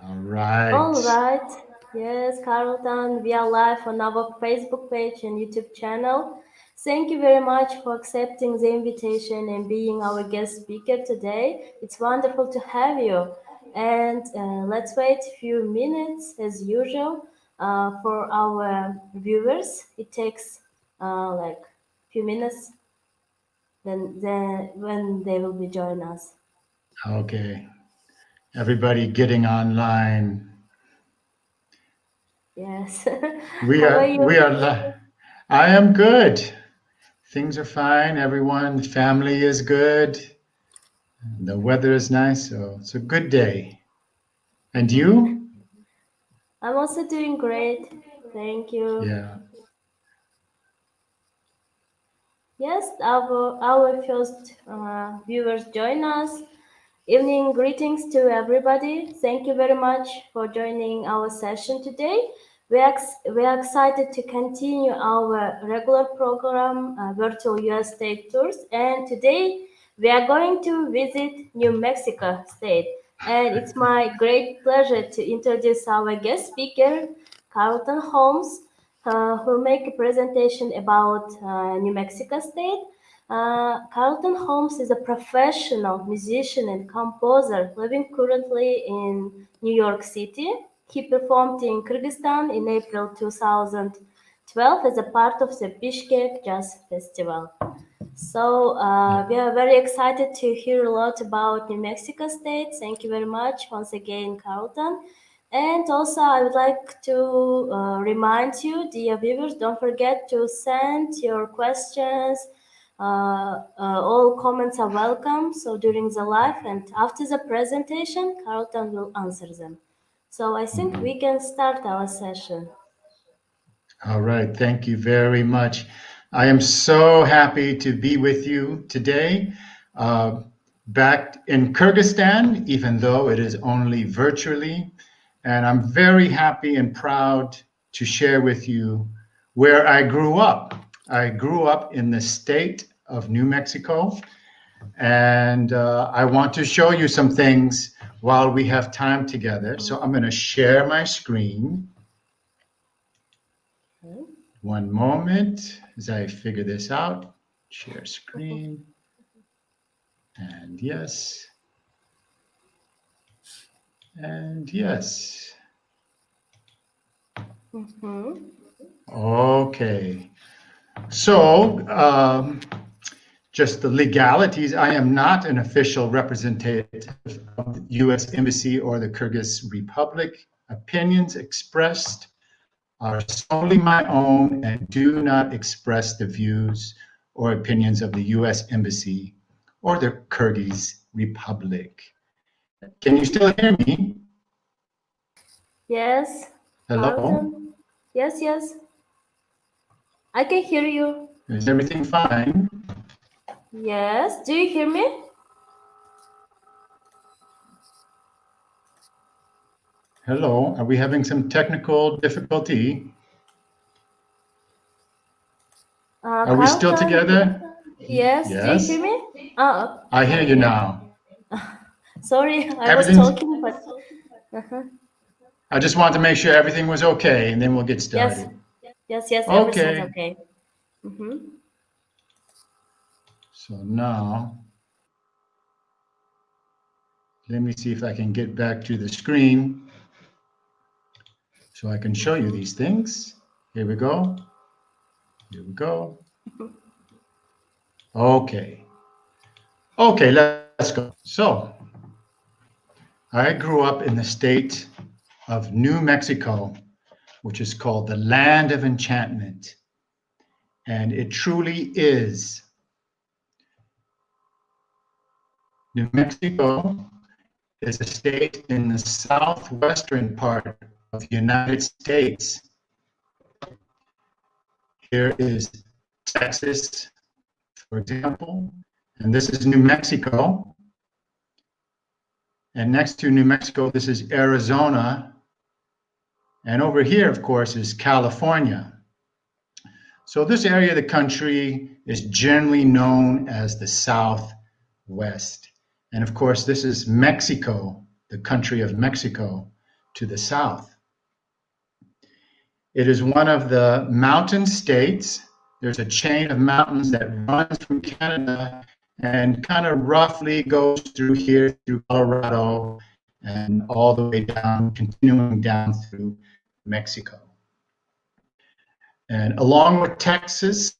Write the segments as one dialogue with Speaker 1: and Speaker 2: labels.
Speaker 1: All right.
Speaker 2: All right. Yes, Carlton, we are live on our Facebook page and YouTube channel. Thank you very much for accepting the invitation and being our guest speaker today. It's wonderful to have you. And let's wait a few minutes, as usual, for our viewers. It takes like a few minutes then when they will be join us.
Speaker 1: Okay. Everybody getting online.
Speaker 2: Yes.
Speaker 1: We
Speaker 2: How are
Speaker 1: are, we
Speaker 2: you?
Speaker 1: are, li- I am good. Things are fine. Everyone, family is good. The weather is nice. So it's a good day. And
Speaker 2: Mhm.
Speaker 1: you?
Speaker 2: I'm also doing great. Thank you.
Speaker 1: Yeah.
Speaker 2: Yes, our first viewers join us. Evening greetings to everybody. Thank you very much for joining our session today. We are excited to continue our regular program, virtual US state tours. And today we are going to visit New Mexico state. And it's my great pleasure to introduce our guest speaker, Carlton Holmes, who will make a presentation about New Mexico state. Carlton Holmes is a professional musician and composer living currently in New York City. He performed in Kyrgyzstan in April 2012 as a part of the Bishkek Jazz Festival. So
Speaker 1: Yeah.
Speaker 2: we are very excited to hear a lot about New Mexico State. Thank you very much once again, Carlton. And also, I would like to remind you, dear viewers, don't forget to send your questions. All comments are welcome. So during the live and after the presentation, Carlton will answer them. So I think
Speaker 1: Mhm.
Speaker 2: we can start our session.
Speaker 1: All right. Thank you very much. I am so happy to be with you today. Uh, Back in Kyrgyzstan, even though it is only virtually. And I'm very happy and proud to share with you where I grew up. I grew up in the state of New Mexico, and I want to show you some things while we have time together. So I'm going to share my screen. One moment as I figure this out. Share screen. And yes. And yes.
Speaker 2: Mhm.
Speaker 1: Okay. So, just the legalities. I am not an official representative of the U.S. Embassy or the Kyrgyz Republic. Opinions expressed are solely my own and do not express the views or opinions of the U.S. Embassy or the Kyrgyz Republic. Can you still hear me?
Speaker 2: Yes,
Speaker 1: Hello?
Speaker 2: Carlton. Yes, yes. I can hear you.
Speaker 1: Is everything fine?
Speaker 2: Yes. Do you hear me?
Speaker 1: Hello? Are we having some technical difficulty? Are we still
Speaker 2: Carlton?
Speaker 1: together?
Speaker 2: Yes. Do you hear
Speaker 1: Yes?
Speaker 2: me?
Speaker 1: I hear you
Speaker 2: Okay.
Speaker 1: now.
Speaker 2: Sorry, I was
Speaker 1: Everything's,
Speaker 2: talking, but uh-huh.
Speaker 1: I just want to make sure everything was okay and then we'll get
Speaker 2: Yes.
Speaker 1: started.
Speaker 2: Yes, yes, everything's
Speaker 1: Okay.
Speaker 2: okay. Mm-hmm.
Speaker 1: So now, let me see if I can get back to the screen so I can show you
Speaker 2: Mm-hmm.
Speaker 1: these things. Here we go. Here we go. Okay. Okay, let's go. So, I grew up in the state of New Mexico, which is called the Land of Enchantment. And it truly is. New Mexico is a state in the southwestern part of the United States. Here is Texas, for example, and this is New Mexico. And next to New Mexico, this is Arizona. And over here, of course, is California. So this area of the country is generally known as the Southwest. And of course, this is Mexico, the country of Mexico. to the south. It is one of the mountain states. There's a chain of mountains that runs from Canada and kind of roughly goes through here, through Colorado, and all the way down, continuing down through Mexico. And along with Texas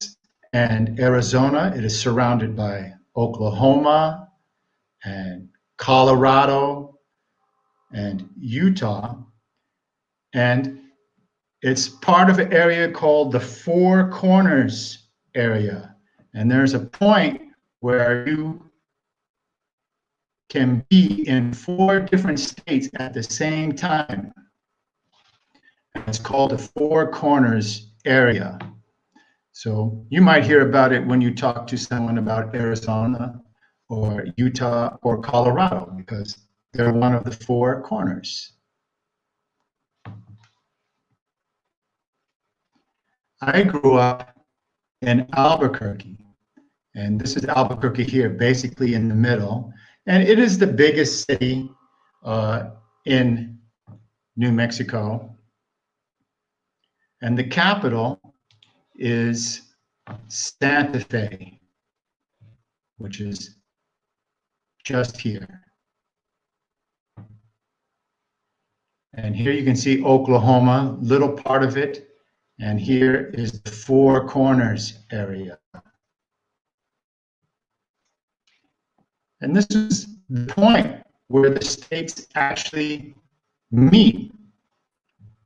Speaker 1: and Arizona, it is surrounded by Oklahoma and Colorado and Utah. And it's part of an area called the Four Corners area. And there's a point where you can be in 4 different states at the same time. And it's called the Four Corners area. So you might hear about it when you talk to someone about Arizona or Utah or Colorado, because they're one of the 4 corners. I grew up in Albuquerque, and this is Albuquerque here, basically in the middle, and it is the biggest city in New Mexico, and the capital is Santa Fe, which is just here. And here you can see Oklahoma, little part of it, and here is the Four Corners area. And this is the point where the states actually meet.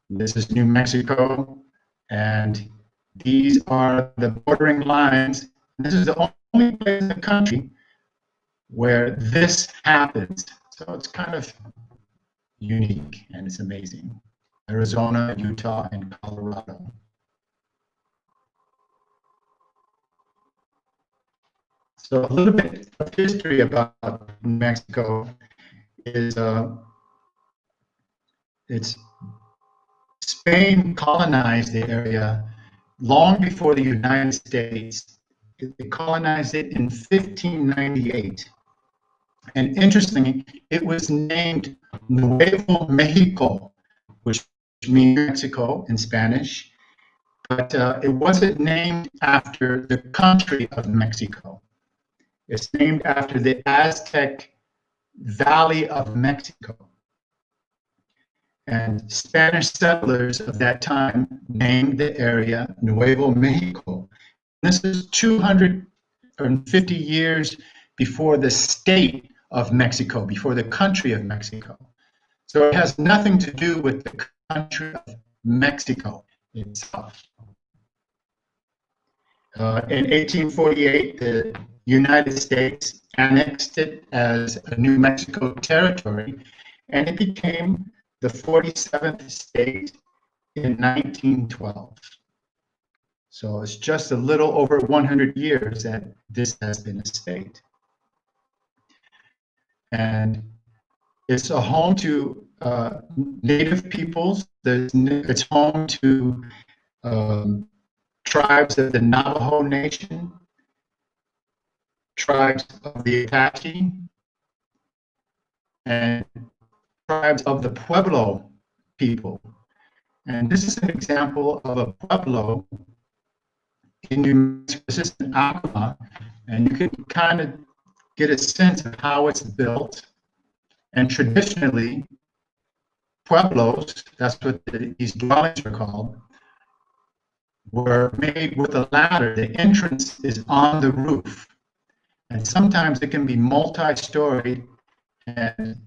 Speaker 1: This is New Mexico, and these are the bordering lines. This is the only place in the country where this happens. So it's kind of unique and it's amazing. Arizona, Utah, and Colorado. So a little bit of history about New Mexico is it's Spain colonized the area long before the United States. They colonized it in 1598. And interestingly, it was named Nuevo Mexico, which means Mexico in Spanish, but it wasn't named after the country of Mexico. It's named after the Aztec Valley of Mexico. And Spanish settlers of that time named the area Nuevo Mexico. This is 250 years before the state of Mexico, before the country of Mexico. So it has nothing to do with the country of Mexico itself. In 1848, the United States annexed it as a New Mexico territory, and it became the 47th state in 1912. So it's just a little over 100 years that this has been a state. And it's a home to Native peoples. It's home to tribes of the Navajo Nation, tribes of the Apache, and tribes of the Pueblo people. And this is an example of a Pueblo in New Mexico. This is an Acoma, and you can kind of get a sense of how it's built. And traditionally, Pueblos, that's what these dwellings are called, were made with a ladder. The entrance is on the roof. And sometimes it can be multi-storied. And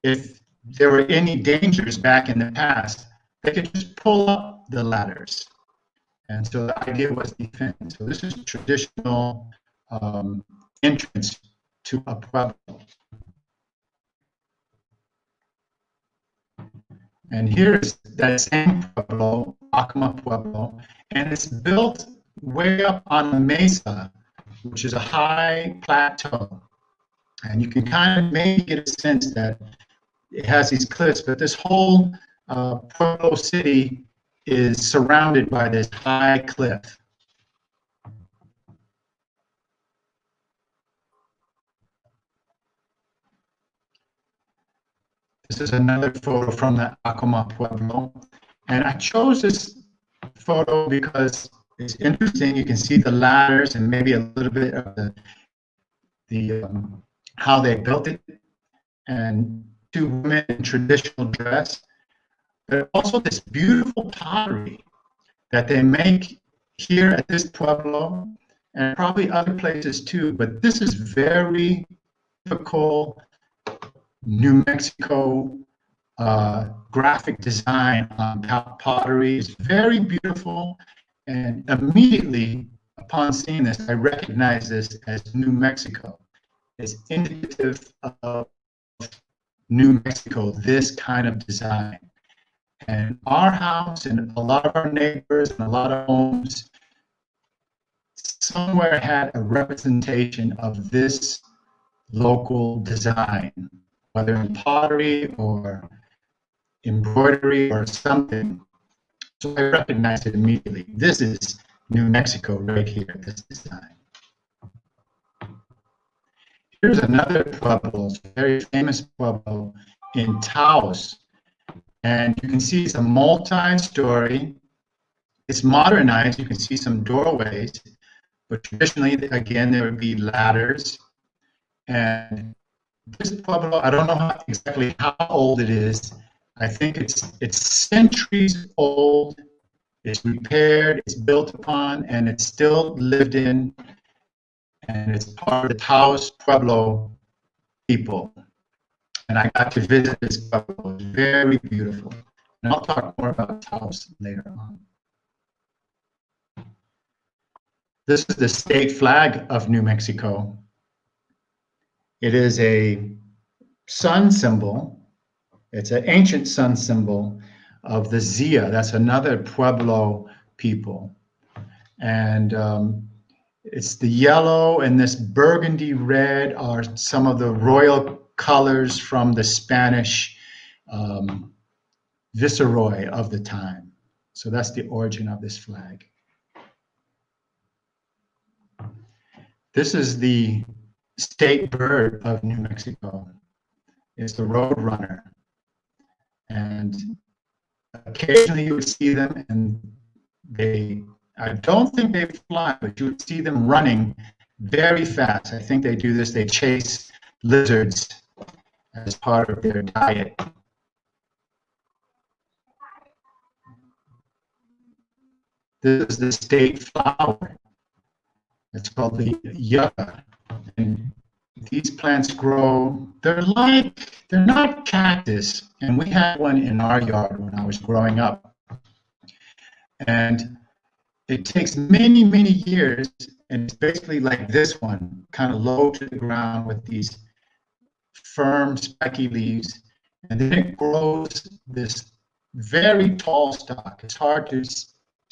Speaker 1: if there were any dangers back in the past, they could just pull up the ladders. And so the idea was defense. So this is a traditional entrance to a Pueblo. And here's that same Pueblo, Acoma Pueblo, and it's built way up on a mesa, which is a high plateau. And you can kind of maybe get a sense that it has these cliffs, but this whole Pueblo city is surrounded by this high cliff. This is another photo from the Acoma Pueblo. And I chose this photo because it's interesting. You can see the ladders and maybe a little bit of the how they built it, and two women in traditional dress, but also this beautiful pottery that they make here at this pueblo and probably other places too. But this is very typical New Mexico graphic design on pottery. Is very beautiful, and immediately upon seeing this, I recognize this as New Mexico. It's indicative of New Mexico, this kind of design. And our house and a lot of our neighbors and a lot of homes somewhere had a representation of this local design, whether in pottery or embroidery or something. So I recognized it immediately. This is New Mexico right here, this design. Here's another pueblo, very famous pueblo in Taos. And you can see it's a multi-story. It's modernized. You can see some doorways, but traditionally, again, there would be ladders. And this pueblo, I don't know exactly how old it is. I think it's centuries old. It's repaired, it's built upon, and it's still lived in. And it's part of the Taos Pueblo people. And I got to visit this pueblo. It's very beautiful. And I'll talk more about Taos later on. This is the state flag of New Mexico. It is a sun symbol. It's an ancient sun symbol of the Zia. That's another Pueblo people. And it's the yellow and this burgundy red are some of the royal colors from the Spanish viceroy of the time. So that's the origin of this flag. This is the state bird of New Mexico. It's the roadrunner. And occasionally you would see them, and I don't think they fly, but you would see them running very fast. I think they do this, they chase lizards as part of their diet. This is the state flower. It's called the yucca. And these plants grow, they're not cactus. And we had one in our yard when I was growing up. And it takes many, many years, and it's basically like this one, kind of low to the ground with these firm, spiky leaves. And then it grows this very tall stalk. It's hard to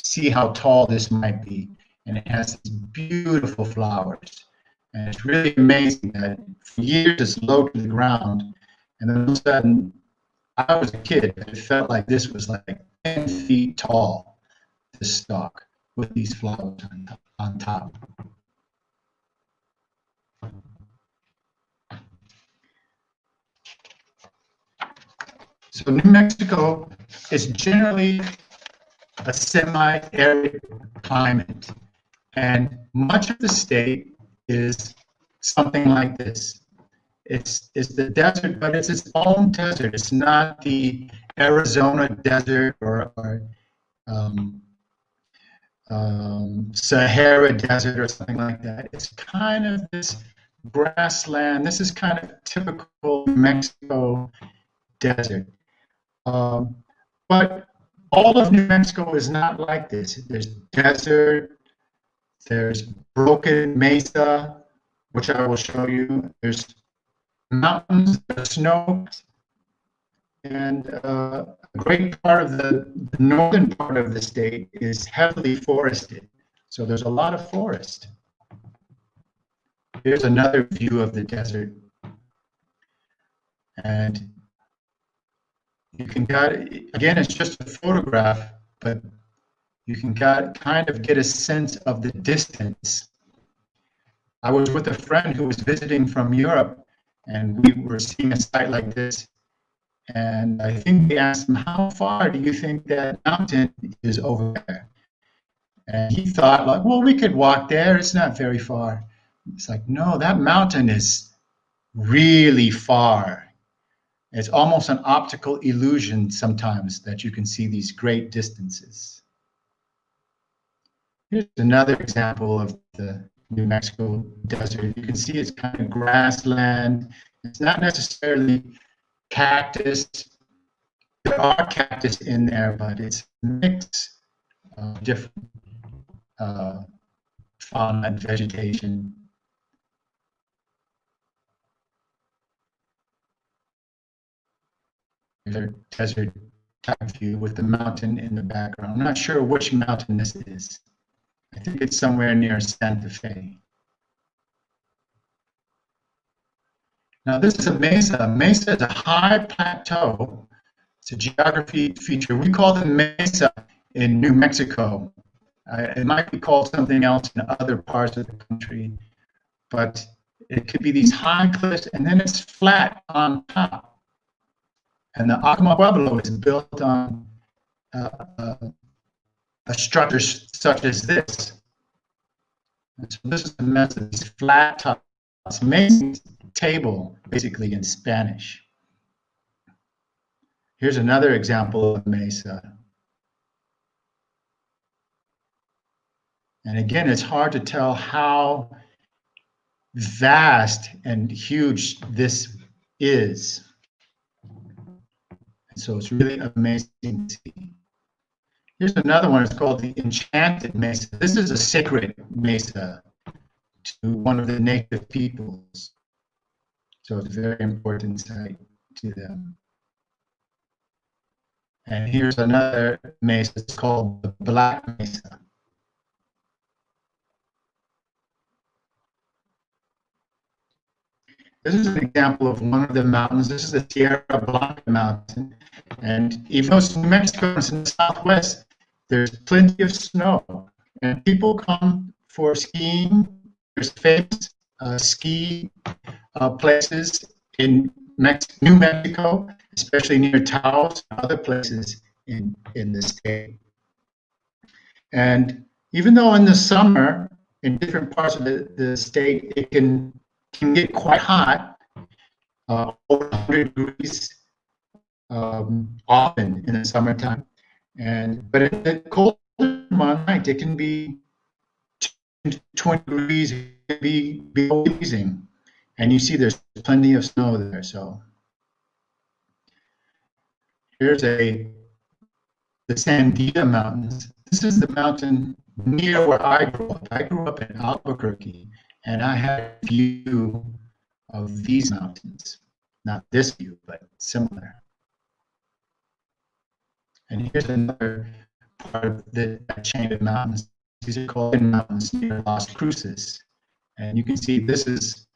Speaker 1: see how tall this might be. And it has these beautiful flowers. And it's really amazing that for years it's low to the ground. And then all of a sudden, I was a kid, but it felt like this was like 10 feet tall, this stalk, with these flowers on top. So New Mexico is generally a semi-arid climate, and much of the state is something like this. It's the desert, but it's its own desert. It's not the Arizona desert or Sahara desert or something like that. It's kind of this grassland. This is kind of typical New Mexico desert. But all of New Mexico is not like this. There's desert, there's broken mesa, which I will show you. There's mountains, there's snow, and a great part of the northern part of the state is heavily forested. So there's a lot of forest. Here's another view of the desert. And you can again, it's just a photograph, but you can kind of get a sense of the distance. I was with a friend who was visiting from Europe, and we were seeing a site like this, And I think they asked him, how far do you think that mountain is over there? And he thought, like, well, we could walk there. It's not very far. It's like, no, that mountain is really far. It's almost an optical illusion sometimes that you can see these great distances. Here's another example of the New Mexico desert. You can see it's kind of grassland. It's not necessarily cactus. There are cactus in there, but it's a mix of different fauna and vegetation. There's a desert type view with the mountain in the background. I'm not sure which mountain this is. I think it's somewhere near Santa Fe. Now this is a mesa. Mesa is a high plateau. It's a geography feature. We call them mesa in New Mexico. It might be called something else in other parts of the country, but it could be these high cliffs and then it's flat on top. And the Acoma Pueblo is built on a structure such as this. And so this is the mesa, these flat tops. It's amazing table, basically in Spanish. Here's another example of mesa. And again, it's hard to tell how vast and huge this is. And so it's really amazing to see. Here's another one. It's called the Enchanted Mesa. This is a sacred mesa to one of the native peoples. So it's a very important site to them. And here's another mesa. It's called the Black Mesa. This is an example of one of the mountains. This is the Sierra Blanca mountain. And even though it's New Mexico, it's in the southwest, there's plenty of snow. And people come for skiing. There's famous ski places in New Mexico, especially near Taos and other places in the state. And even though in the summer, in different parts of the state, it can get quite hot, over 100 degrees often in the summertime. But in the colder month, it can be 20 degrees, it can be freezing. And you see there's plenty of snow there. So here's the Sandia Mountains. This is the mountain near where I grew up. I grew up in Albuquerque, and I had a view of these mountains. Not this view, but similar. And here's another part of the chain of mountains. These are called mountains near Las Cruces. And you can see this is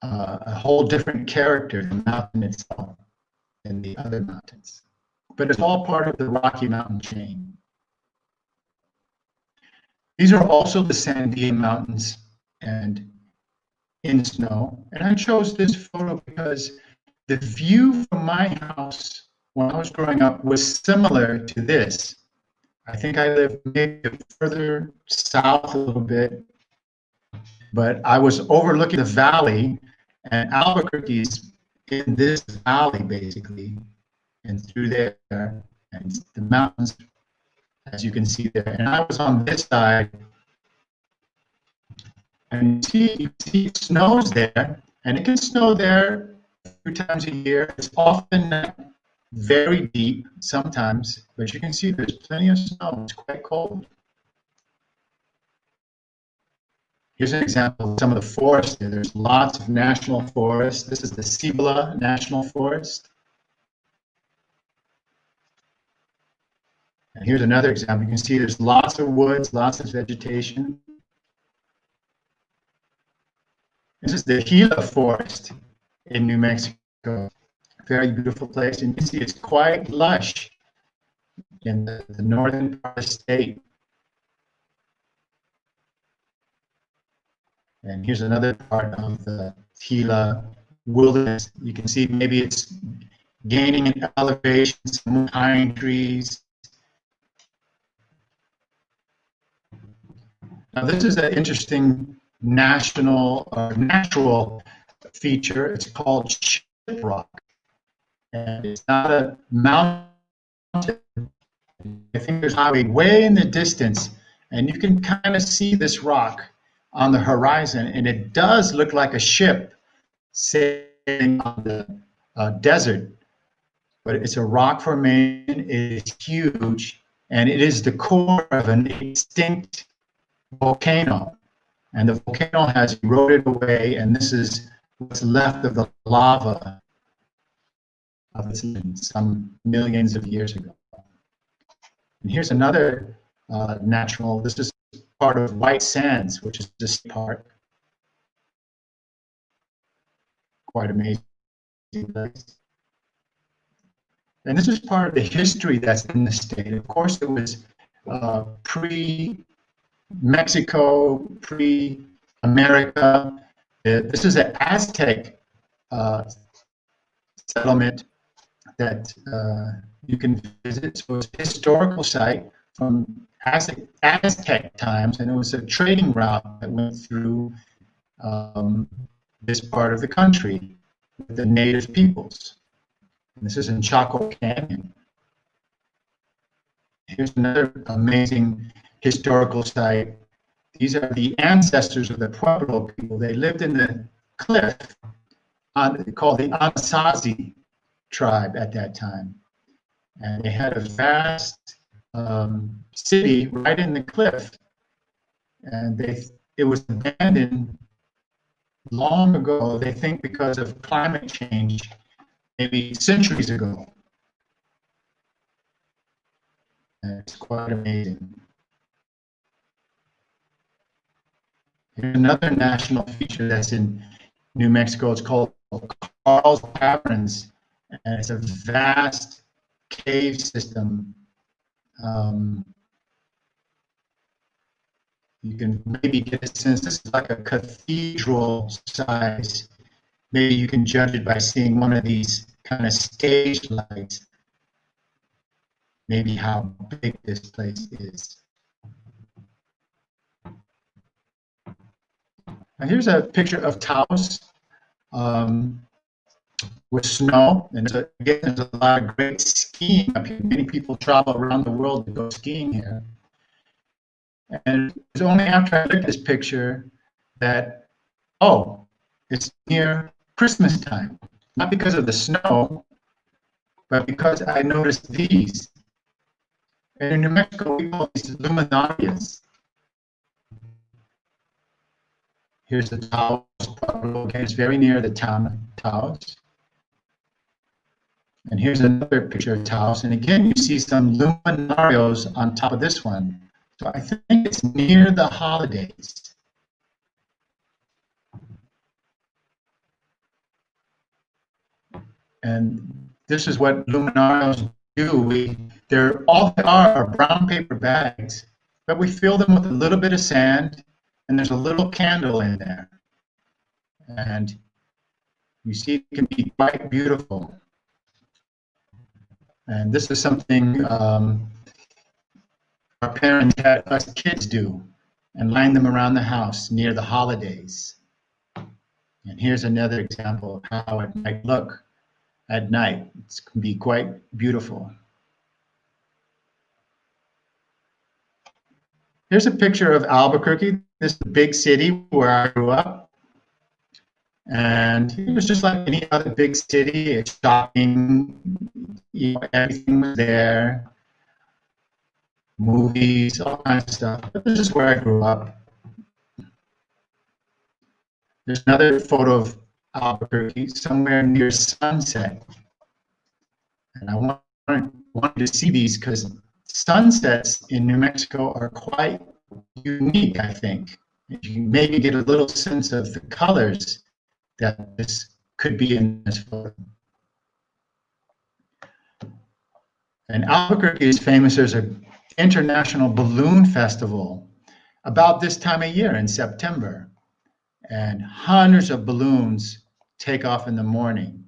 Speaker 1: a whole different character, the mountain itself, than the other mountains. But it's all part of the Rocky Mountain chain. These are also the Sandia Mountains and in snow. And I chose this photo because the view from my house when I was growing up was similar to this. I think I lived maybe further south a little bit, but I was overlooking the valley, and Albuquerque's in this valley basically, and through there, and the mountains, as you can see there. And I was on this side, and you see it snows there, and it can snow there a few times a year. It's often not very deep sometimes, but you can see there's plenty of snow. It's quite cold. Here's an example of some of the forest there. There's lots of national forests. This is the Cibola National Forest. And here's another example. You can see there's lots of woods, lots of vegetation. This is the Gila Forest in New Mexico. Very beautiful place. And you can see it's quite lush in the northern part of the state. And here's another part of the Gila wilderness. You can see maybe it's gaining in elevation, some pine trees. Now, this is an interesting natural feature. It's called shiprock, and it's not a mountain. I think there's a highway way in the distance, and you can kind of see this rock on the horizon, and it does look like a ship sailing on the desert, but it's a rock formation. It is huge, and it is the core of an extinct volcano. And the volcano has eroded away, and this is what's left of the lava of some millions of years ago. And here's another natural, this is part of White Sands, which is this park. Quite amazing place. And this is part of the history that's in the state. Of course, it was pre-Mexico, pre-America. This is an Aztec settlement that you can visit. So it's a historical site from Aztec times, and it was a trading route that went through this part of the country with the native peoples. And this is in Chaco Canyon. Here's another amazing historical site. These are the ancestors of the Pueblo people. They lived in the cliff called the Anasazi tribe at that time. And they had a vast city right in the cliff. And it was abandoned long ago, they think because of climate change, maybe centuries ago. And it's quite amazing. Here's another national feature that's in New Mexico. It's called Carl's Caverns, and it's a vast cave system. You can maybe get a sense, this is like a cathedral size. Maybe you can judge it by seeing one of these kind of stage lights, maybe how big this place is. Now here's a picture of Taos with snow, and again, there's a lot of great skiing up here. Many people travel around the world to go skiing here. And it was only after I took this picture that, oh, it's near Christmas time. Not because of the snow, but because I noticed these. And in New Mexico, we call these luminarias. Here's the Taos Pueblo. Okay, it's very near the town of Taos. And here's another picture of Taos. And again, you see some luminarios on top of this one. So I think it's near the holidays. And this is what luminarios do. They're all they are brown paper bags, but we fill them with a little bit of sand, and there's a little candle in there. And you see it can be quite beautiful. And this is something our parents had us kids do, and line them around the house near the holidays. And here's another example of how it might look at night. It can be quite beautiful. Here's a picture of Albuquerque. This is the big city where I grew up. And it was just like any other big city. It's shopping, everything was there. Movies, all kinds of stuff. But this is where I grew up. There's another photo of Albuquerque somewhere near sunset. And I wanted to see these because sunsets in New Mexico are quite unique, I think. You can maybe get a little sense of the colors that this could be in this photo. And Albuquerque is famous. There's an international balloon festival about this time of year in September. And hundreds of balloons take off in the morning.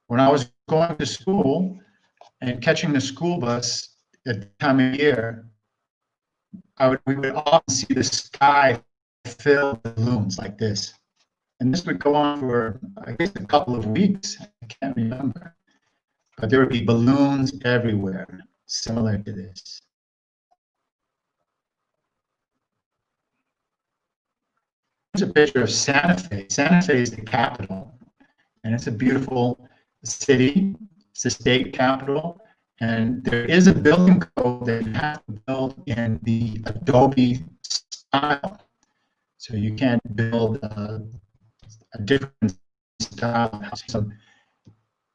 Speaker 1: When I was going to school and catching the school bus at the time of year, we would often see the sky filled with balloons like this. And this would go on for, I guess, a couple of weeks. I can't remember. But there would be balloons everywhere, similar to this. Here's a picture of Santa Fe. Santa Fe is the capital, and it's a beautiful city. It's the state capital. And there is a building code that you have to build in the Adobe style. So you can't build a different style house. So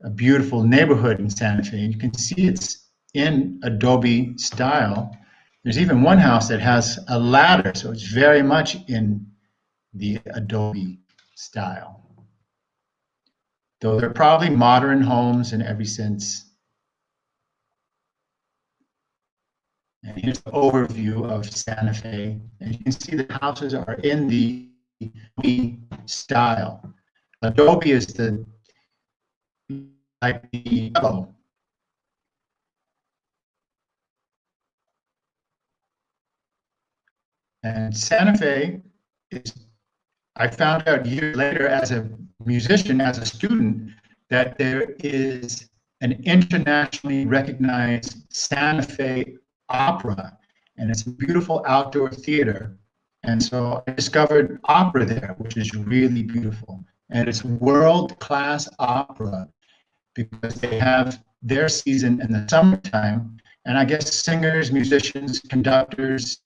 Speaker 1: a beautiful neighborhood in Santa Fe. And you can see it's in Adobe style. There's even one house that has a ladder, so it's very much in the Adobe style. Though they're probably modern homes in every sense. And here's the overview of Santa Fe. And you can see the houses are in the Adobe style. Adobe is like the yellow. And Santa Fe is, I found out years later as a musician, as a student, that there is an internationally recognized Santa Fe opera, and it's a beautiful outdoor theater. And so I discovered opera there, which is really beautiful. And it's world-class opera because they have their season in the summertime. And I guess singers, musicians, conductors,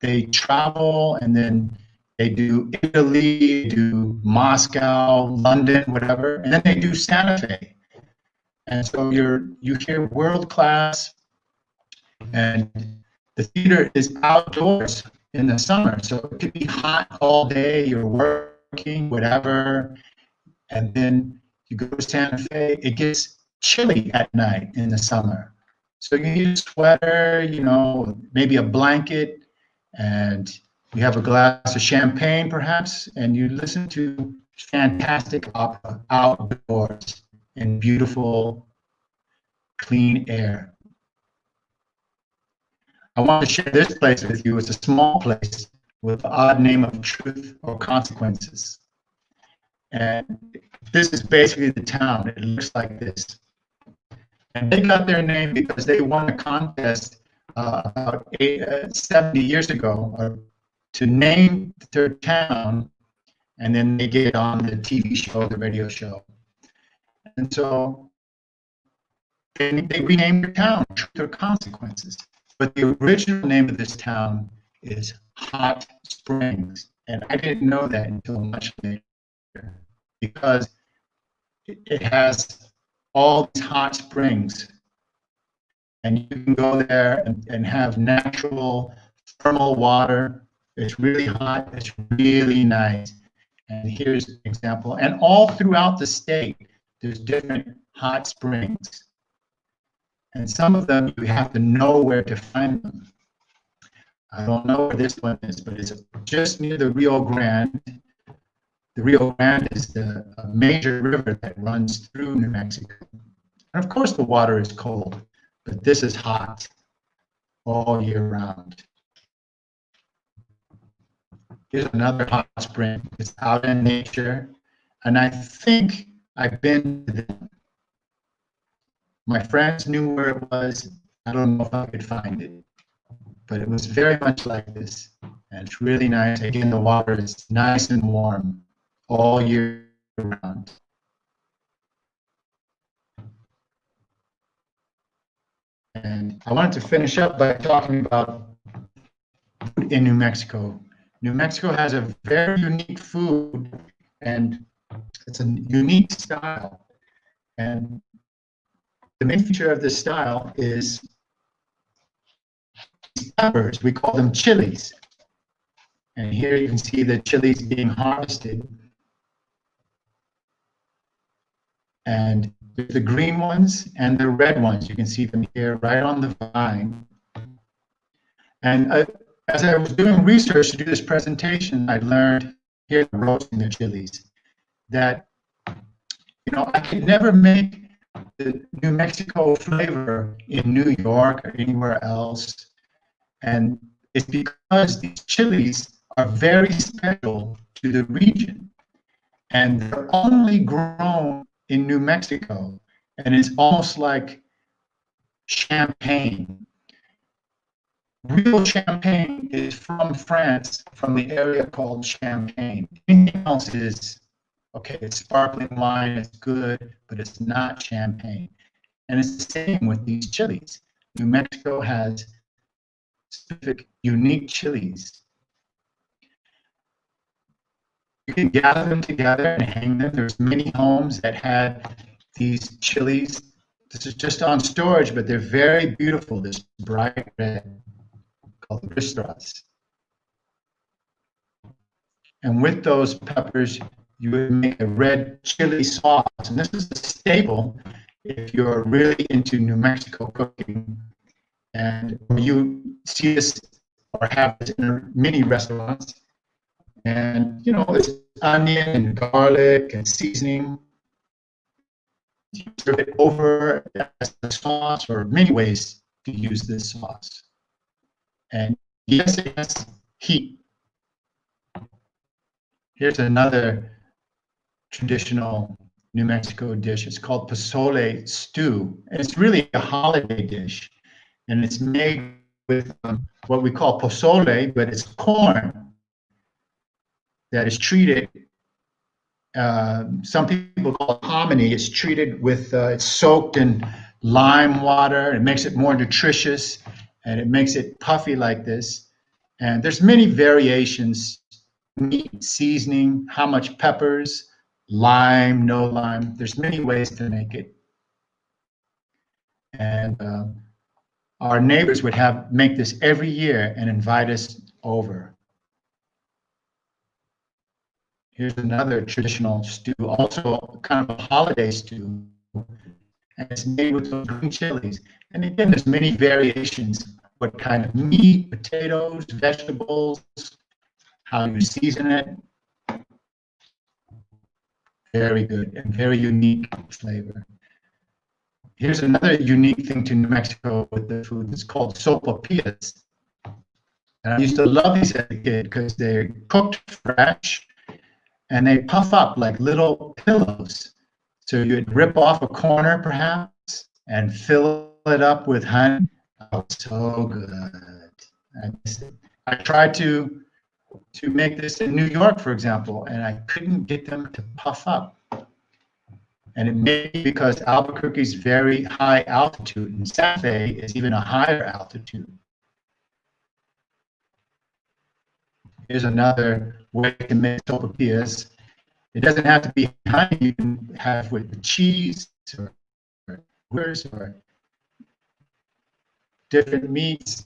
Speaker 1: they travel and then they do Italy, they do Moscow, London, whatever, and then they do Santa Fe. And so you hear world class, and the theater is outdoors in the summer, so it could be hot all day. You're working, whatever, and then you go to Santa Fe. It gets chilly at night in the summer, so you need a sweater, maybe a blanket, and you have a glass of champagne, perhaps, and you listen to fantastic opera outdoors in beautiful, clean air. I want to share this place with you. It's a small place with the odd name of Truth or Consequences. And this is basically the town. It looks like this. And they got their name because they won a contest about 70 years ago to name their town, and then they get on the TV show, the radio show. And so they renamed their town, Truth or Consequences. But the original name of this town is Hot Springs. And I didn't know that until much later, because it has all these hot springs. And you can go there and have natural thermal water. It's really hot, it's really nice. And here's an example. And all throughout the state, there's different hot springs. And some of them, you have to know where to find them. I don't know where this one is, but it's just near the Rio Grande. The Rio Grande is the major river that runs through New Mexico. And of course, the water is cold, but this is hot all year round. Here's another hot spring. It's out in nature, and I think I've been to them. My friends knew where it was. I don't know if I could find it, but it was very much like this, and it's really nice. Again, the water is nice and warm all year round. And I wanted to finish up by talking about food in New Mexico. New Mexico has a very unique food, and it's a unique style. And the main feature of this style is these peppers. We call them chilies. And here you can see the chilies being harvested. And there's the green ones and the red ones. You can see them here right on the vine. And as I was doing research to do this presentation, I learned here roasting the chilies that, I could never make the New Mexico flavor in New York or anywhere else. And it's because these chilies are very special to the region. And they're only grown in New Mexico. And it's almost like champagne. Real champagne is from France, from the area called Champagne. Anything else is, okay, it's sparkling wine, it's good, but it's not champagne. And it's the same with these chilies. New Mexico has specific, unique chilies. You can gather them together and hang them. There's many homes that had these chilies. This is just on storage, but they're very beautiful, this bright red called ristras. And with those peppers, you would make a red chili sauce. And this is a staple if you're really into New Mexico cooking. And you see this or have this in many restaurants. And, you know, it's onion and garlic and seasoning. You serve it over as a sauce, or many ways to use this sauce. And yes, it has heat. Here's another traditional New Mexico dish. It's called pozole stew. And it's really a holiday dish. And it's made with what we call pozole, but it's corn that is treated. Some people call it hominy. It's treated with, it's soaked in lime water. It makes it more nutritious, and it makes it puffy like this. And there's many variations: meat, seasoning, how much peppers, lime, no lime. There's many ways to make it. And our neighbors would make this every year and invite us over. Here's another traditional stew, also kind of a holiday stew, and it's made with those green chilies. And again, there's many variations: what kind of meat, potatoes, vegetables, how you season it. Very good and very unique flavor. Here's another unique thing to New Mexico with the food. It's called sopapillas. And I used to love these as a kid because they're cooked fresh and they puff up like little pillows. So you'd rip off a corner perhaps and fill it up with honey. Oh, so good. I tried to make this in New York, for example, and I couldn't get them to puff up. And it may be because Albuquerque is very high altitude, and Santa Fe is even a higher altitude. Here's another way to make sopapillas. It doesn't have to be honey. You can have with cheese or different meats.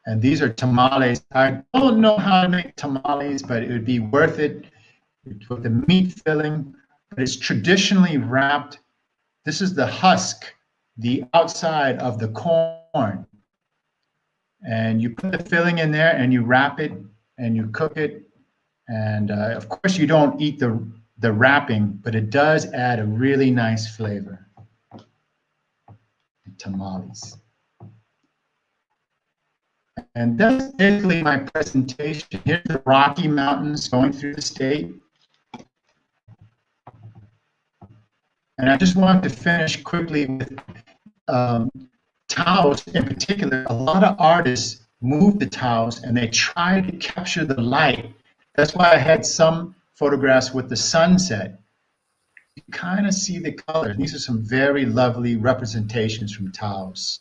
Speaker 1: And these are tamales. I don't know how to make tamales, but it would be worth it with the meat filling. But it's traditionally wrapped. This is the husk, the outside of the corn. And you put the filling in there and you wrap it and you cook it. And of course, you don't eat the wrapping, but it does add a really nice flavor. Tamales. And that's basically my presentation. Here's the Rocky Mountains going through the state. And I just wanted to finish quickly with Taos in particular. A lot of artists move the Taos and they try to capture the light. That's why I had some photographs with the sunset. You kind of see the colors. These are some very lovely representations from Taos.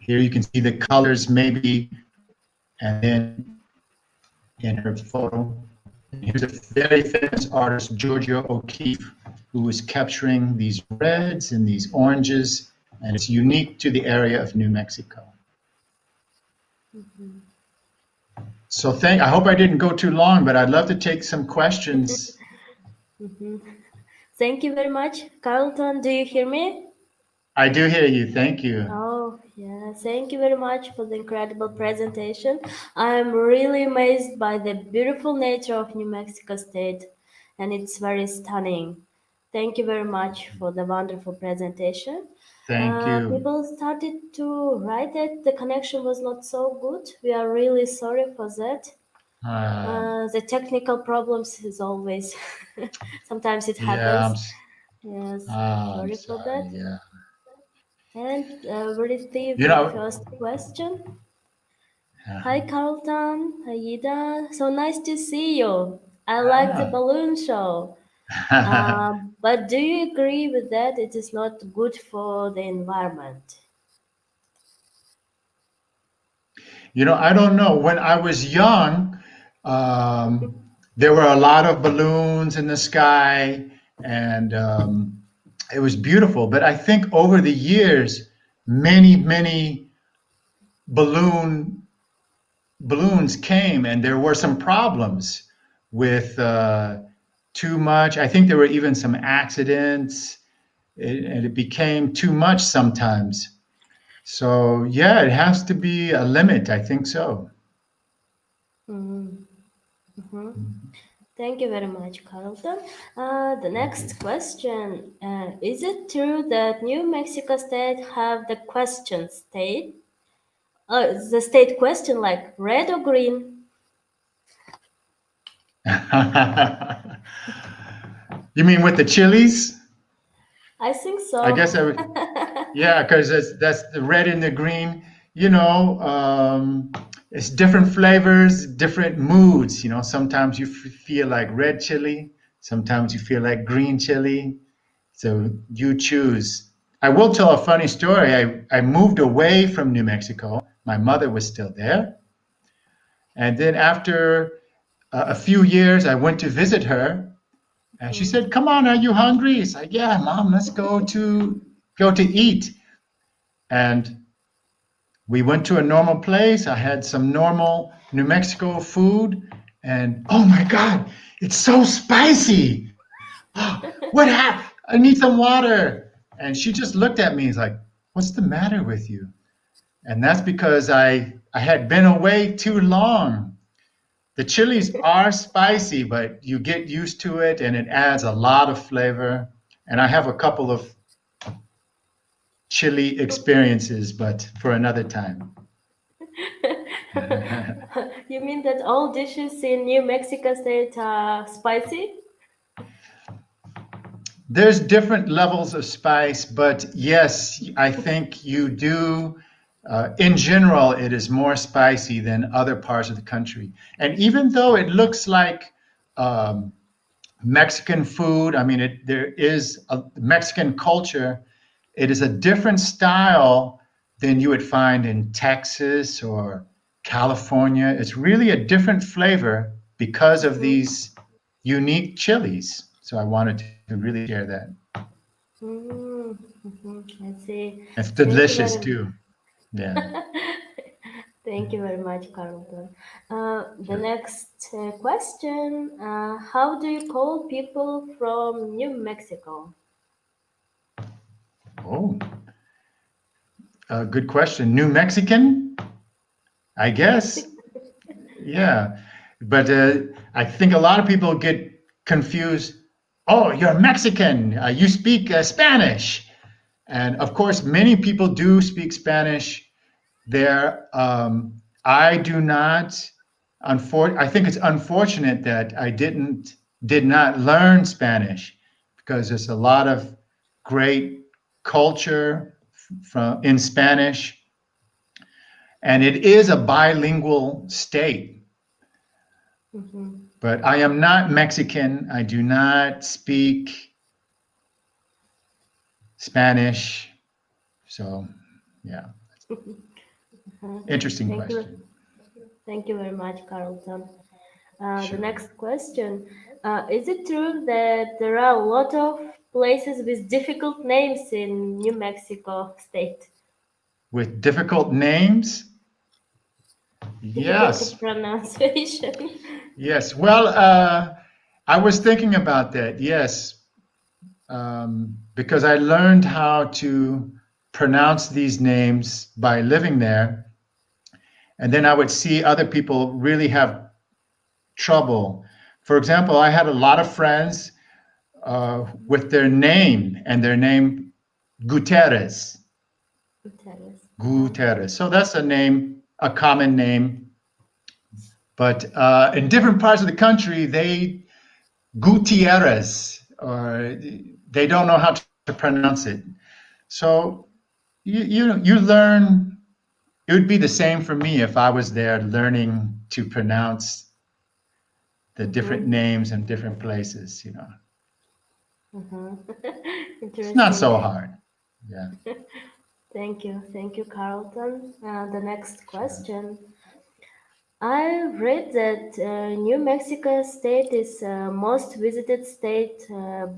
Speaker 1: Here you can see the colors maybe, and then in her photo. Here's a very famous artist, Georgia O'Keeffe, who is capturing these reds and these oranges, and it's unique to the area of New Mexico. Mm-hmm. So I hope I didn't go too long, but I'd love to take some questions.
Speaker 2: Mm-hmm. Thank you very much. Carlton, do you hear me?
Speaker 1: I do hear you. Thank you.
Speaker 2: Oh, Oh, yeah. Thank you very much for the incredible presentation. I'm really amazed by the beautiful nature of New Mexico State, and it's very stunning. Thank you very much for the wonderful presentation.
Speaker 1: Thank you.
Speaker 2: People started to write that the connection was not so good. We are really sorry for that.
Speaker 1: Uh,
Speaker 2: The technical problems is always, sometimes it
Speaker 1: yeah,
Speaker 2: happens. Yes,
Speaker 1: I'm
Speaker 2: sorry for
Speaker 1: sorry.
Speaker 2: that.
Speaker 1: Yeah.
Speaker 2: And we received
Speaker 1: You
Speaker 2: the
Speaker 1: know,
Speaker 2: first question. Hi
Speaker 1: uh,
Speaker 2: Carlton, hi Ida. So nice to see you. I like the balloon show. But do you agree with that it is not good for the environment?
Speaker 1: I don't know. When I was young, um, there were a lot of balloons in the sky, and it was beautiful. But I think over the years, many balloon balloons came, and there were some problems with too much. I think there were even some accidents, and it became too much sometimes. So yeah, it has to be a limit. I think so.
Speaker 2: Mhm. Thank you very much, Carlton. The
Speaker 1: Okay.
Speaker 2: next question, is it true that New Mexico State have the question state? The state question like red or green?
Speaker 1: You mean with the chilies?
Speaker 2: I think
Speaker 1: I
Speaker 2: so.
Speaker 1: guess I would. Yeah, because that's the red and the green. You know, it's different flavors, different moods. Sometimes you feel like red chili, sometimes you feel like green chili. So you choose. I will tell a funny story. I moved away from New Mexico. My mother was still there. And then after a few years, I went to visit her. And she
Speaker 2: Mhm.
Speaker 1: said, "Come on, are you hungry?" It's like, "Yeah, Mom, let's go to eat." And we went to a normal place. I had some normal New Mexico food, and oh my God, it's so spicy. What happened? I need some water. And she just looked at me. He's like, "What's the matter with you?" And that's because I had been away too long. The chilies are spicy, but you get used to it, and it adds a lot of flavor. And I have a couple of chili experiences, but for another time.
Speaker 2: You mean that all dishes in New Mexico State are spicy?
Speaker 1: There's different levels of spice, but yes, I think you do. In general, it is more spicy than other parts of the country. And even though it looks like um, Mexican food, I mean, there is a Mexican culture. It is a different style than you would find in Texas or California. It's really a different flavor because of
Speaker 2: Mm-hmm.
Speaker 1: these unique chilies. So I wanted to really share that.
Speaker 2: Mm-hmm. I see.
Speaker 1: It's
Speaker 2: Thank you
Speaker 1: delicious
Speaker 2: very
Speaker 1: too. Yeah,
Speaker 2: Thank you very much, Carlton. The
Speaker 1: sure.
Speaker 2: next question, how do you call people from New Mexico?
Speaker 1: Oh, good question. New Mexican, I guess. Yeah, but I think a lot of people get confused. Oh, you're Mexican. You speak Spanish. And of course, many people do speak Spanish there. I do not. I think it's unfortunate that I did not learn Spanish because there's a lot of great culture from in Spanish, and it is a bilingual state.
Speaker 2: Mhm.
Speaker 1: But I am not Mexican. I do not speak Spanish. So, yeah, interesting
Speaker 2: Thank you.
Speaker 1: question.
Speaker 2: Thank you very much, Carlton. The
Speaker 1: Sure.
Speaker 2: next question, is it true that there are a lot of places with difficult names in New Mexico State?
Speaker 1: With difficult names?
Speaker 2: Difficult to
Speaker 1: Yes.
Speaker 2: pronunciation.
Speaker 1: Yes. Well, I was thinking about that. Yes. Because I learned how to. pronounce these names by living there. And then I would see other people really have trouble. For example, I had a lot of friends with their name and their name Guterres.
Speaker 2: Terrace.
Speaker 1: Guterres. So that's a name, a common name. But in different parts of the country, they Gutierrez, or they don't know how to pronounce it. So you learn. It would be the same for me if I was there learning to pronounce the different
Speaker 2: Mm-hmm.
Speaker 1: names in different places. You know,
Speaker 2: Mm-hmm.
Speaker 1: it's not
Speaker 2: Interesting.
Speaker 1: so hard. Yeah,
Speaker 2: Thank you, Carlton. The next
Speaker 1: sure.
Speaker 2: question. I read that New Mexico State is most visited state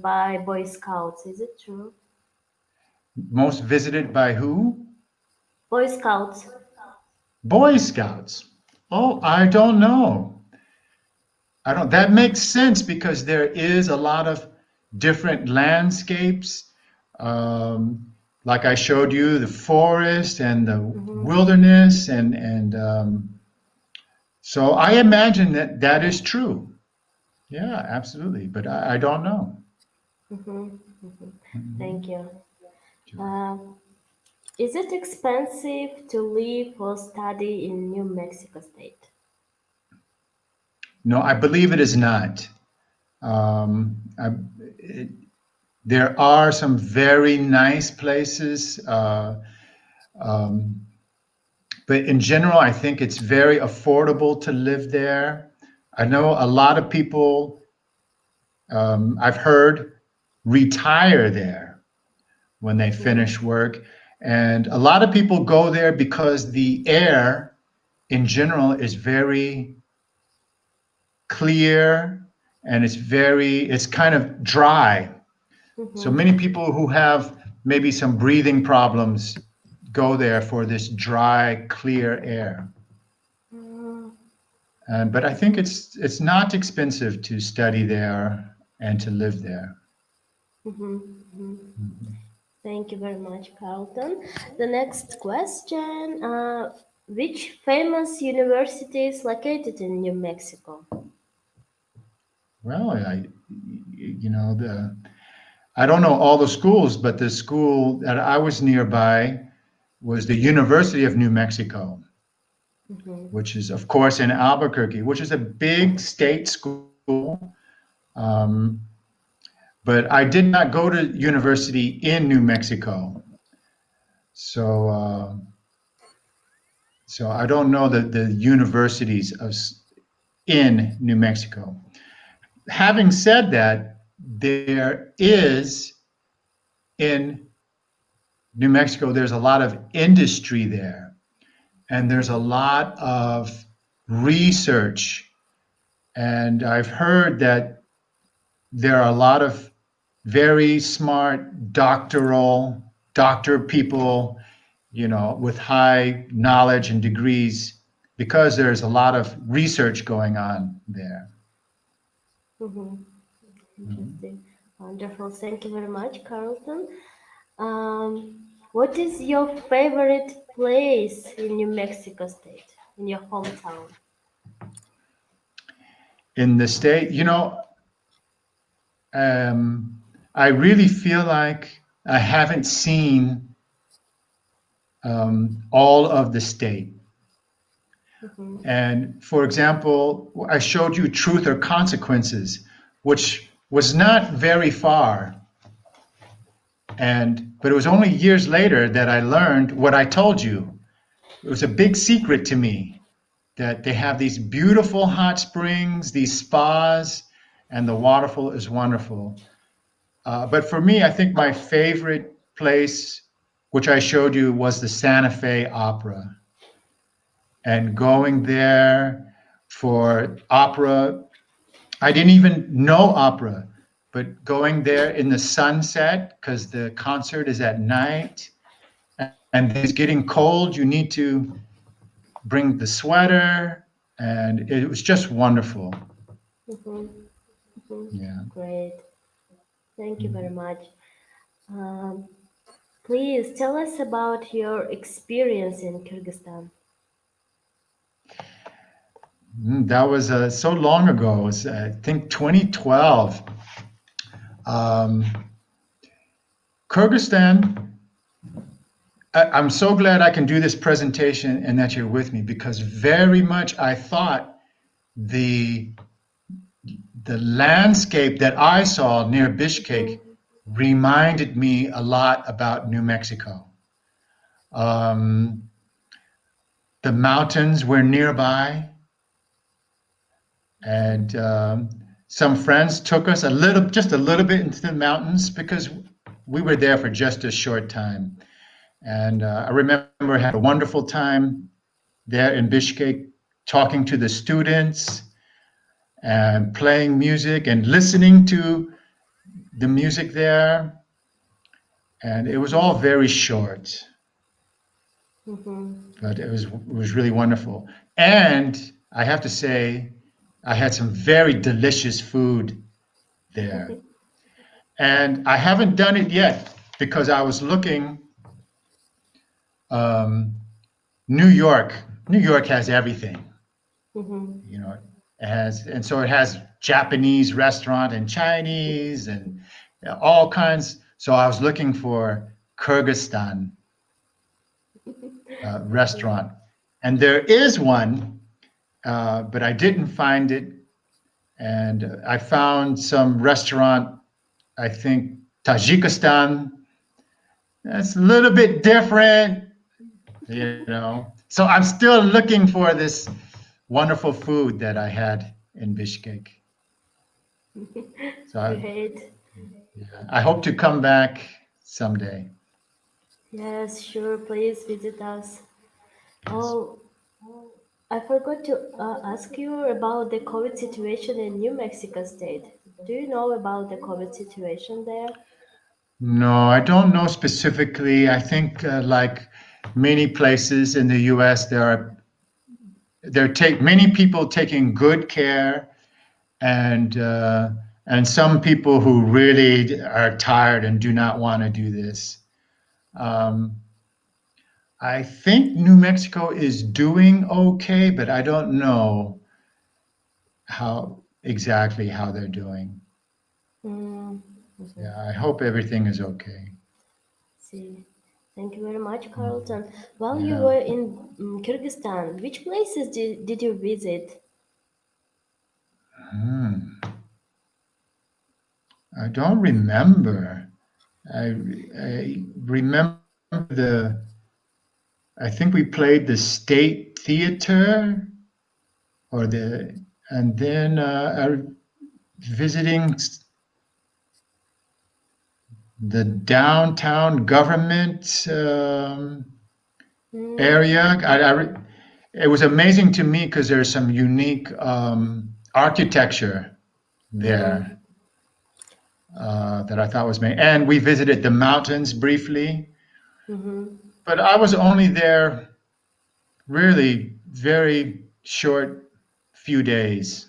Speaker 2: by Boy Scouts. Is it true?
Speaker 1: Most visited by who?
Speaker 2: Boy Scouts.
Speaker 1: Boy Scouts. Oh, I don't know. I don't. That makes sense because there is a lot of different landscapes. Um, like I showed you, the forest and the
Speaker 2: Mm-hmm.
Speaker 1: wilderness, and so I imagine that that is true. Yeah, absolutely. But I don't know.
Speaker 2: Mm-hmm. Mm-hmm. Thank
Speaker 1: Mhm.
Speaker 2: you.
Speaker 1: Sure.
Speaker 2: Uh, is it expensive to live or study in New Mexico State?
Speaker 1: No, I believe it is not. I, it, there are some very nice places, um, but in general, I think it's very affordable to live there. I know a lot of people, I've heard, retire there when they
Speaker 2: Mm-hmm.
Speaker 1: finish work. And a lot of people go there because the air in general is very clear and it's kind of dry. So
Speaker 2: Mm-hmm.
Speaker 1: many people who have maybe some breathing problems go there for this dry, clear air. But I think it's not expensive to study there and to live there.
Speaker 2: Mm-hmm. Mm-hmm.
Speaker 1: Mhm.
Speaker 2: Thank you very much, Carlton. The next question. Which famous university is located in New Mexico?
Speaker 1: Well, you know, I don't know all the schools, but the school that I was nearby was the University of New Mexico,
Speaker 2: Mm-hmm.
Speaker 1: which is, of course, in Albuquerque, which is a big state school. Um, but I did not go to university in New Mexico, so so I don't know the universities in New Mexico. Having said that, there is in New Mexico, there's a lot of industry there, and there's a
Speaker 2: Mm-hmm.
Speaker 1: lot of research. And I've heard that there are a lot of very smart doctor people, you know, with high knowledge and degrees because there's a lot of research going on there.
Speaker 2: Mm-hmm.
Speaker 1: Mhm.
Speaker 2: Interesting. Wonderful. Thank you very much, Carlton. What is your favorite place in New Mexico State, in your hometown?
Speaker 1: In the state, you know, um, I really feel like I haven't seen all of the state.
Speaker 2: Mm-hmm.
Speaker 1: And for example, I showed you Truth or Consequences, which was not very far. But it was only years later that I learned what I told you. It was a big secret to me that they have these beautiful hot springs, these spas, and the waterfall is wonderful. But for me, I think my favorite place, which I showed you, was the Santa Fe Opera. And going there for opera, I didn't even know opera, but going there in the sunset because the concert is at night and then it's getting cold. You need to bring the sweater, and it was just wonderful.
Speaker 2: Mm-hmm. Mm-hmm.
Speaker 1: Yeah.
Speaker 2: Great. Thank you very
Speaker 1: Mhm.
Speaker 2: much. Um, Please tell us about your experience in Kyrgyzstan.
Speaker 1: That was so long ago. It was, I think, 2012. Um, Kyrgyzstan, I'm so glad I can do this presentation and that you're with me because very much I thought the the landscape that I saw near Bishkek
Speaker 2: Mm-hmm.
Speaker 1: reminded me a lot about New Mexico. Um, the mountains were nearby, and some friends took us just a little bit into the mountains because we were there for just a short time. And I remember had a wonderful time there in Bishkek, talking to the students and playing music and listening to the music there. And it was all very short,
Speaker 2: Mm-hmm.
Speaker 1: but it was really wonderful. And I have to say, I had some very delicious food there. And I haven't done it yet because I was looking. Um, New York, New York has everything,
Speaker 2: Mm-hmm.
Speaker 1: you know. It has, and so it has Japanese restaurant and Chinese and all kinds. So I was looking for Kyrgyzstan
Speaker 2: Yeah.
Speaker 1: restaurant, and there is one, but I didn't find it. And I found some restaurant, I think Tajikistan. That's a little bit different, you know. So I'm still looking for this wonderful food that I had in Bishkek. So
Speaker 2: Great.
Speaker 1: I hope to come back someday.
Speaker 2: Yes, sure. Please visit us.
Speaker 1: Yes.
Speaker 2: Oh, I forgot to ask you about the COVID situation in New Mexico State. Do you know about the COVID situation there?
Speaker 1: No, I don't know specifically. I think like many places in the U.S., there take many people taking good care, and some people who really are tired and do not want to do this. Um, I think New Mexico is doing okay, but I don't know how exactly how they're doing.
Speaker 2: Mm,
Speaker 1: Yeah, I hope everything is okay.
Speaker 2: see. Thank you very much, Carlton. While you
Speaker 1: Yeah.
Speaker 2: were in Kyrgyzstan, which places did you visit?
Speaker 1: Hmm. I don't remember. I remember I think we played the State Theater or and then visiting the downtown government
Speaker 2: Mm,
Speaker 1: area. It was amazing to me because there's some unique architecture there
Speaker 2: mm-hmm,
Speaker 1: that I thought was amazing. And we visited the mountains briefly,
Speaker 2: mm-hmm,
Speaker 1: but I was only there really very short few days.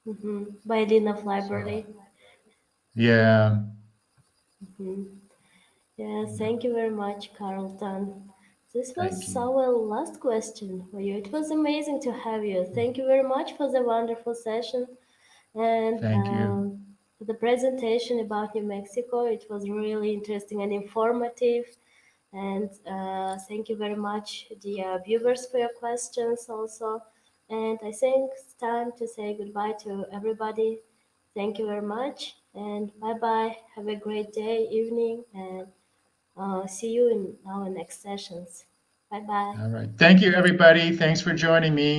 Speaker 2: mm-hmm. By enough
Speaker 1: So
Speaker 2: library.
Speaker 1: yeah,
Speaker 2: Mm-hmm. Yes, thank you very much, Carlton. This
Speaker 1: thank
Speaker 2: was
Speaker 1: you.
Speaker 2: our last question for you. It was amazing to have you. Thank you very much for the wonderful session and
Speaker 1: Thank you.
Speaker 2: for the presentation about New Mexico. It was really interesting and informative. And thank you very much, dear viewers, for your questions also. And I think it's time to say goodbye to everybody. Thank you very much, and bye bye. Have a great day, evening, and see you in our next sessions. Bye bye.
Speaker 1: All right. Thank you, everybody. Thanks for joining me.